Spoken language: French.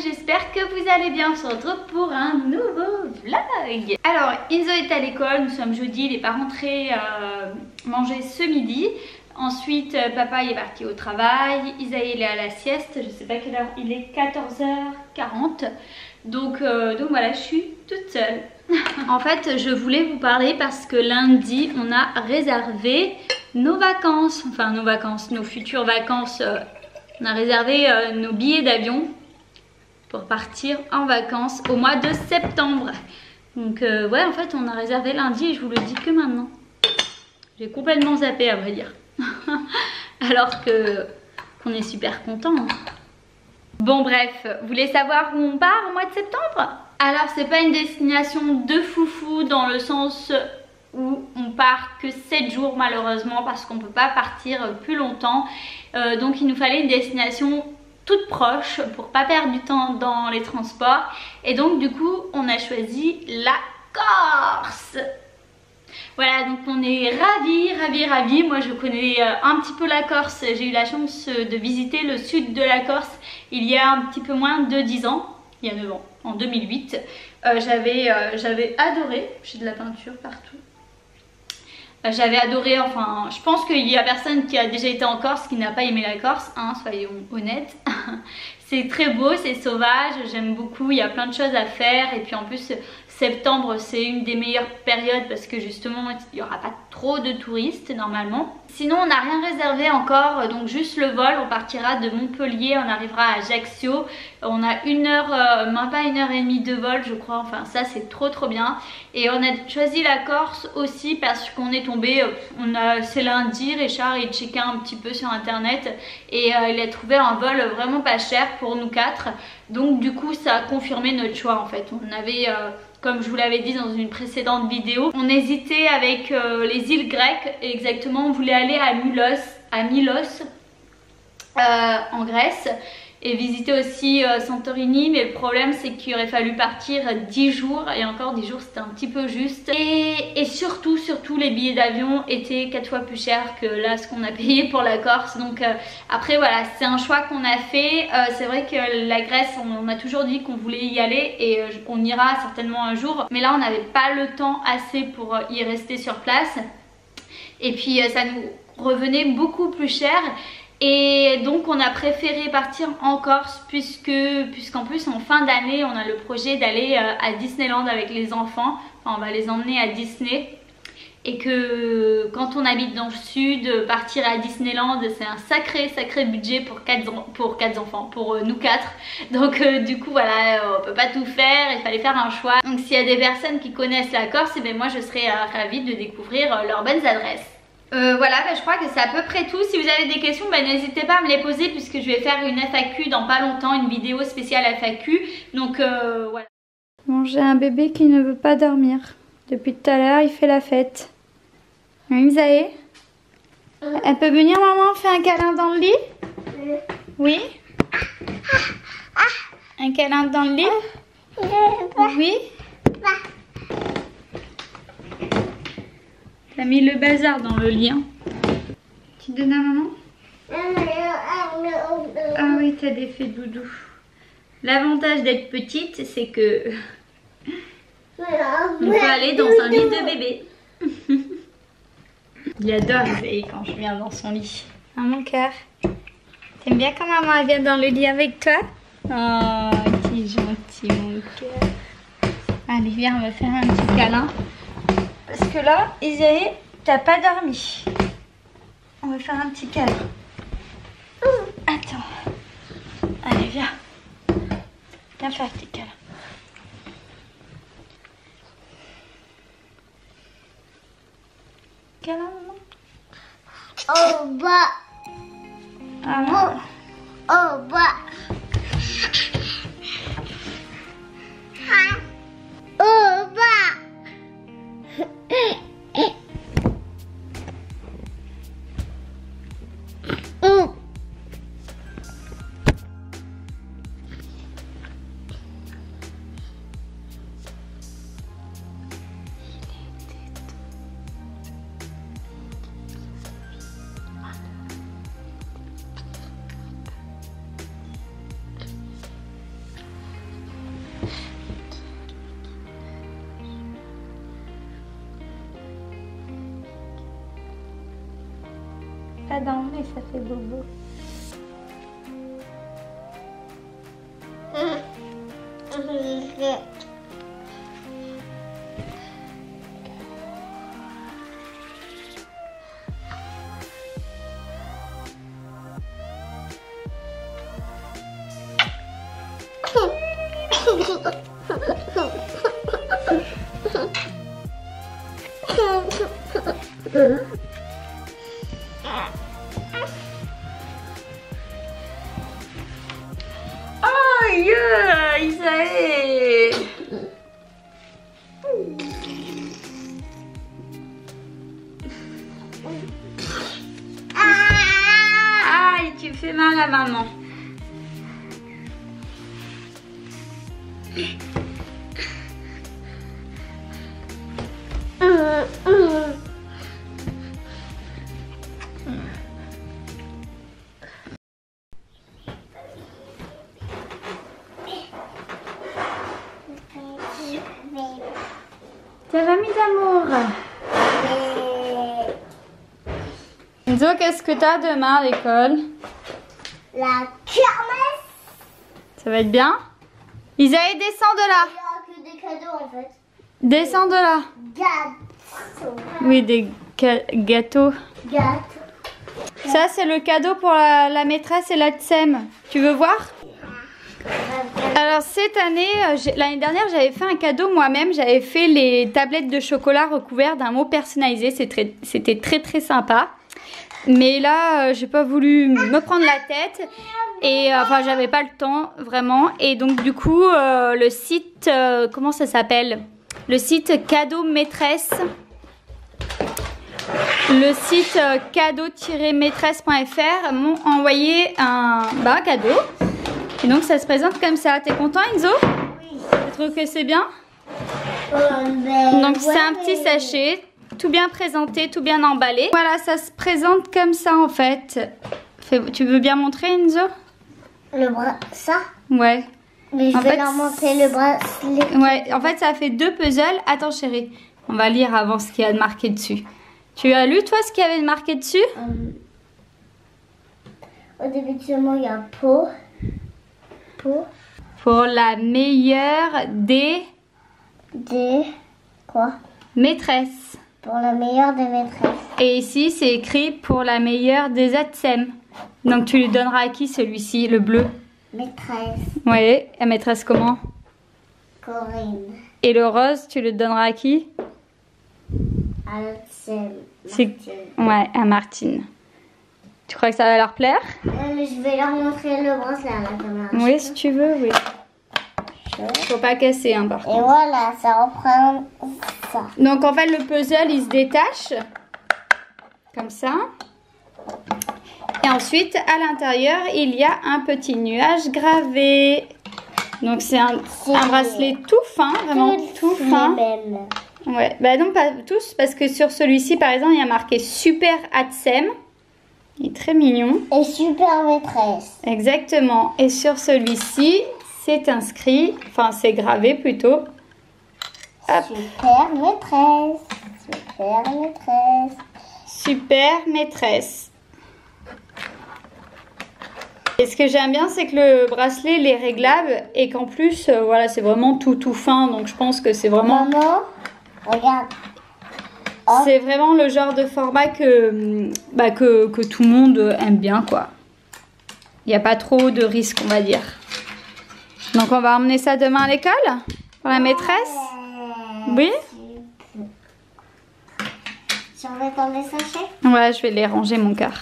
J'espère que vous allez bien, on se retrouve pour un nouveau vlog. Alors Enzo est à l'école, nous sommes jeudi, il n'est pas rentré manger ce midi. Ensuite papa est parti au travail, Isaïe est à la sieste, je sais pas quelle heure, il est 14h40. Donc voilà, je suis toute seule. En fait je voulais vous parler parce que lundi on a réservé nos vacances, enfin nos futures vacances. On a réservé nos billets d'avion pour partir en vacances au mois de septembre. Donc ouais, en fait on a réservé lundi et je vous le dis que maintenant. J'ai complètement zappé à vrai dire. Alors qu'on est super content. Bon bref, vous voulez savoir où on part au mois de septembre? Alors c'est pas une destination de foufou dans le sens où on part que 7 jours malheureusement parce qu'on peut pas partir plus longtemps. Donc il nous fallait une destination toute proche pour pas perdre du temps dans les transports. Et donc du coup on a choisi la Corse. Voilà, donc on est ravis. Moi je connais un petit peu la Corse. J'ai eu la chance de visiter le sud de la Corse il y a un petit peu moins de 10 ans. Il y a 9 ans, en 2008. J'avais adoré. J'ai de la peinture partout. J'avais adoré, enfin je pense qu'il y a personne qui a déjà été en Corse qui n'a pas aimé la Corse, hein, soyons honnêtes. C'est très beau, c'est sauvage, j'aime beaucoup, il y a plein de choses à faire et puis en plus septembre c'est une des meilleures périodes parce que justement il n'y aura pas trop de touristes normalement. Sinon on n'a rien réservé encore, donc juste le vol, on partira de Montpellier, on arrivera à Ajaccio, on a une heure, même pas 1h30 de vol je crois, enfin ça c'est trop bien. Et on a choisi la Corse aussi parce qu'on est tombé, c'est lundi, Richard il checkait un petit peu sur internet et il a trouvé un vol vraiment pas cher pour nous 4. Donc du coup ça a confirmé notre choix en fait. On avait, comme je vous l'avais dit dans une précédente vidéo, on hésitait avec les îles grecques. Et exactement on voulait aller à Milos en Grèce et visiter aussi Santorini, mais le problème c'est qu'il aurait fallu partir 10 jours et encore 10 jours c'était un petit peu juste. Et surtout les billets d'avion étaient 4 fois plus chers que là ce qu'on a payé pour la Corse. Donc après voilà, c'est un choix qu'on a fait. C'est vrai que la Grèce on a toujours dit qu'on voulait y aller et on ira certainement un jour, mais là on n'avait pas le temps assez pour y rester sur place et puis ça nous revenait beaucoup plus cher. Et donc on a préféré partir en Corse puisqu'en plus en fin d'année on a le projet d'aller à Disneyland avec les enfants. Enfin, on va les emmener à Disney. Et que quand on habite dans le sud, partir à Disneyland c'est un sacré budget pour 4 enfants, pour nous 4. Donc du coup voilà, on peut pas tout faire, il fallait faire un choix. Donc s'il y a des personnes qui connaissent la Corse, et bien moi je serais ravie de découvrir leurs bonnes adresses. Voilà, je crois que c'est à peu près tout. Si vous avez des questions, n'hésitez pas à me les poser puisque je vais faire une FAQ dans pas longtemps, une vidéo spéciale FAQ. Donc voilà. Bon, j'ai un bébé qui ne veut pas dormir. Depuis tout à l'heure, il fait la fête. Isaïe, elle peut venir maman, faire un câlin dans le lit? Oui. Un câlin dans le lit? Oui. T'as mis le bazar dans le lit, hein. Tu donnes à maman? Ah oui, t'as des faits doudou. L'avantage d'être petite, c'est que on peut aller dans un lit de bébé. Il adore Isaïe quand je viens dans son lit. Ah mon cœur. T'aimes bien quand maman elle vient dans le lit avec toi? Oh, t'es gentil mon cœur. Allez, viens, on va faire un petit câlin. Parce que là, Isaïe, t'as pas dormi. On va faire un petit câlin. Attends. Allez, viens. Viens faire un petit câlin. Câlin, maman. Au bas. Ah, Au bas. Au bas. pas dents, mais ça fait bobo. Isaël. Aïe, tu fais mal à maman. Ça va, mes amours? Enzo, qu'est-ce que t'as demain à l'école? La kermesse. Ça va être bien? Isaïe, descends de là. Il n'y a que des cadeaux en fait. Descends de là. Gâteaux. Oui, des gâteaux. Gâteaux. Ça, c'est le cadeau pour la maîtresse et la TSEM. Tu veux voir? Alors cette année, l'année dernière, j'avais fait un cadeau moi-même. J'avais fait les tablettes de chocolat recouvertes d'un mot personnalisé. C'était très sympa. Mais là, j'ai pas voulu me prendre la tête. Et enfin, j'avais pas le temps vraiment. Et donc du coup, le site, comment ça s'appelle? Le site Cadeau Maîtresse. Le site cadeau-maîtresse.fr m'ont envoyé un cadeau. Et donc ça se présente comme ça. T'es content, Enzo? Oui. Tu trouves que c'est bien? Donc c'est un petit sachet, tout bien présenté, tout bien emballé. Voilà, ça se présente comme ça en fait. Tu veux bien montrer, Enzo? Le bras, ça? Ouais. Mais je vais leur montrer le bracelet. Ouais, en fait ça fait 2 puzzles. Attends chérie, on va lire avant ce qu'il y a de marqué dessus. Tu as lu toi ce qu'il y avait de marqué dessus? Au début de ce mot, il y a peau. Pour la meilleure des quoi? maîtresses. Pour la meilleure des maîtresses. Et ici c'est écrit pour la meilleure des ATSEM. Donc tu lui donneras à qui celui-ci, le bleu? Maîtresse. Oui, la maîtresse comment? Corinne. Et le rose, tu le donneras à qui? Martine. Ouais, à Martine. Tu crois que ça va leur plaire? Mais je vais leur montrer le bracelet à la caméra. Oui, si tu veux, oui. Faut pas casser, hein, par contre. Et voilà, ça reprend ça. Donc en fait, le puzzle, il se détache. Comme ça. Et ensuite, à l'intérieur, il y a un petit nuage gravé. Donc c'est un bracelet tout fin, vraiment tout fin. Ouais, bah non, pas tous, parce que sur celui-ci, par exemple, il y a marqué Super ATSEM. Il est très mignon. Et super maîtresse. Exactement. Et sur celui-ci, c'est inscrit, enfin c'est gravé plutôt. Hop. Super maîtresse. Super maîtresse. Super maîtresse. Et ce que j'aime bien, c'est que le bracelet, il est réglable et qu'en plus, voilà, c'est vraiment tout fin. Donc je pense que c'est vraiment... Maman, regarde. C'est vraiment le genre de format que tout le monde aime bien, quoi. Il n'y a pas trop de risques, on va dire. Donc on va emmener ça demain à l'école pour la maîtresse. Oui. Tu en mets dans les sachets? Ouais, je vais les ranger, mon cœur.